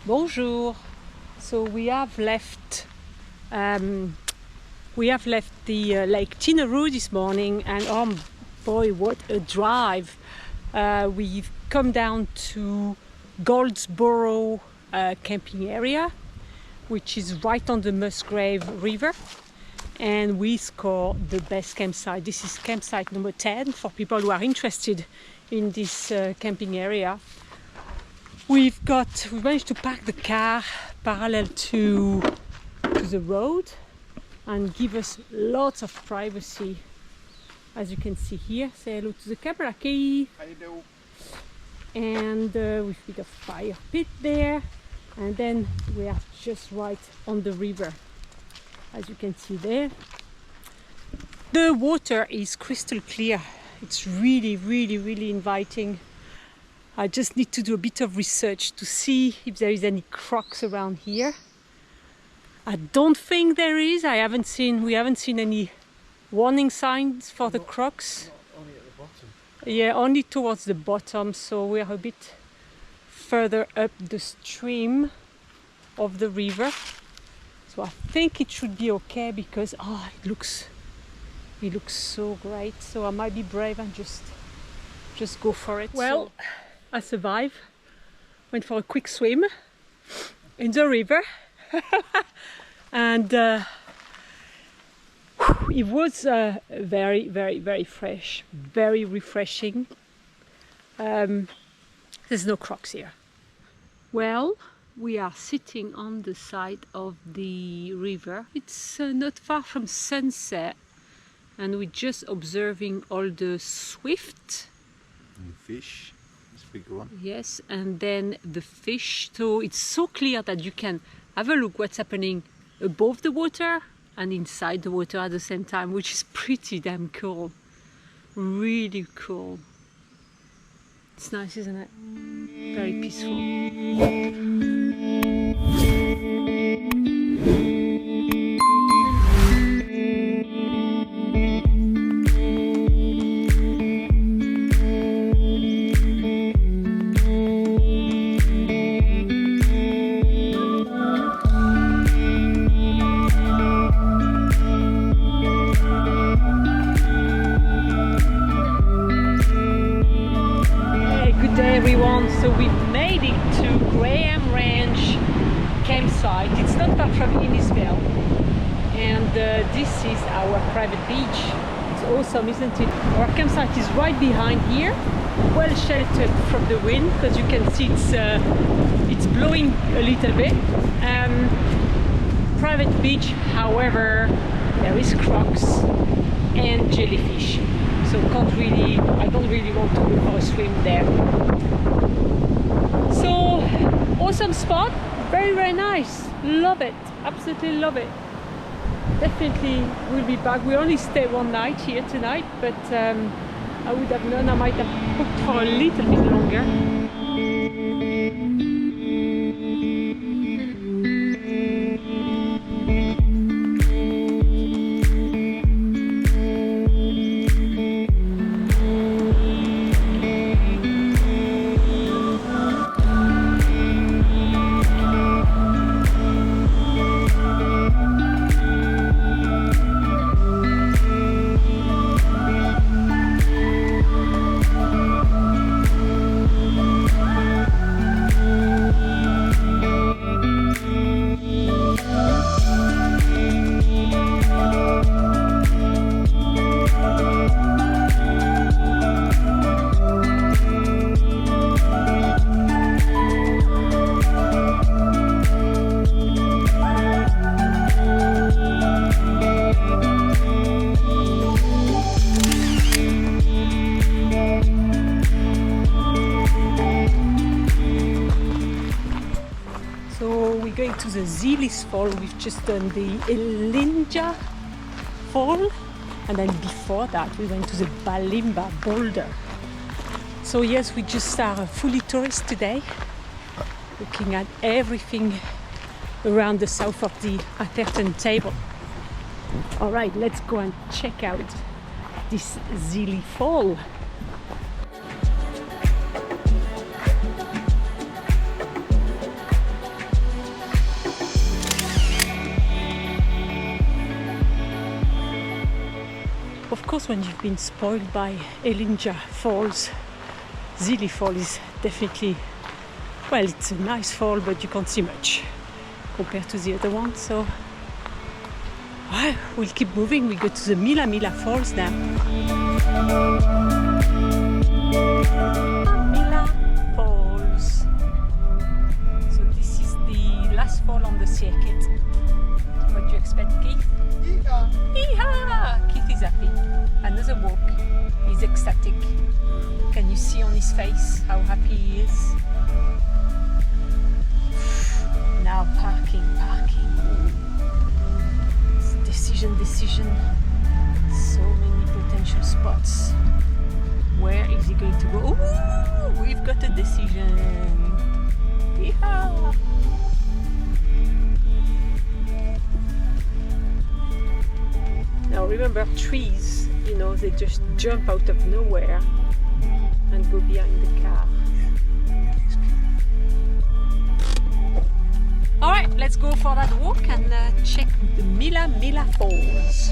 Bonjour. So we have left the Lake Tinaroo this morning, and oh boy, what a drive! We've come down to Goldsborough camping area, which is right on the Musgrave River, and we scored the best campsite. This is campsite number 10 for people who are interested in this camping area. We've managed to park the car parallel to the road and give us lots of privacy, as you can see here. Say hello to the camera, Kay. How you do? And we've got a fire pit there, and then we are just right on the river, as you can see there. The water is crystal clear. It's really, really, really inviting. I just need to do a bit of research to see if there is any crocs around here. I don't think there is. We haven't seen any warning signs for the crocs. Only at the bottom. Yeah, only towards the bottom, so we're a bit further up the stream of the river. So I think it should be okay because it looks so great. So I might be brave and just go for it. Well, I survived. Went for a quick swim in the river. And it was very, very, very fresh, very refreshing. There's no crocs here. Well, we are sitting on the side of the river. It's not far from sunset, and we're just observing all the swift. And fish, this big one. Yes, and then the fish. So it's so clear that you can have a look what's happening above the water and inside the water at the same time, which is pretty damn cool. Really cool. It's nice, isn't it? Very peaceful. So we've made it to Graham Ranch campsite. It's not far from Innisfail, and this is our private beach. It's awesome, isn't it? Our campsite is right behind here, well sheltered from the wind, because you can see it's blowing a little bit. Private beach, however, there is crocs and jellyfish, so I don't really want to go for a swim there. So, awesome spot, very, very nice. Love it, absolutely love it. Definitely we'll be back. We only stay one night here tonight, but I would have known I might have booked for a little bit longer. Going to the Zelis Fall. We've just done the Elinja Fall, and then before that we went to the Balimba Boulder. So yes, we just are fully tourist today, looking at everything around the south of the Atherton Table. All right, let's go and check out this Zelis Fall. course, when you've been spoiled by Ellinja Falls, Zilli Fall is definitely, well, it's a nice fall, but you can't see much compared to the other one. So well, we'll keep moving. We go to the Mila Mila Falls now. Mila Falls. So this is the last fall on the circuit. What do you expect, Keith? Yeehaw! Yeehaw! Keith is happy. Another walk. He's ecstatic. Can you see on his face how happy he is? Now parking. Decision. So many potential spots. Where is he going to go? Ooh, we've got a decision. Yeehaw! Now remember, trees, they just jump out of nowhere and go behind the car. Alright, let's go for that walk and check the Mila Mila Falls.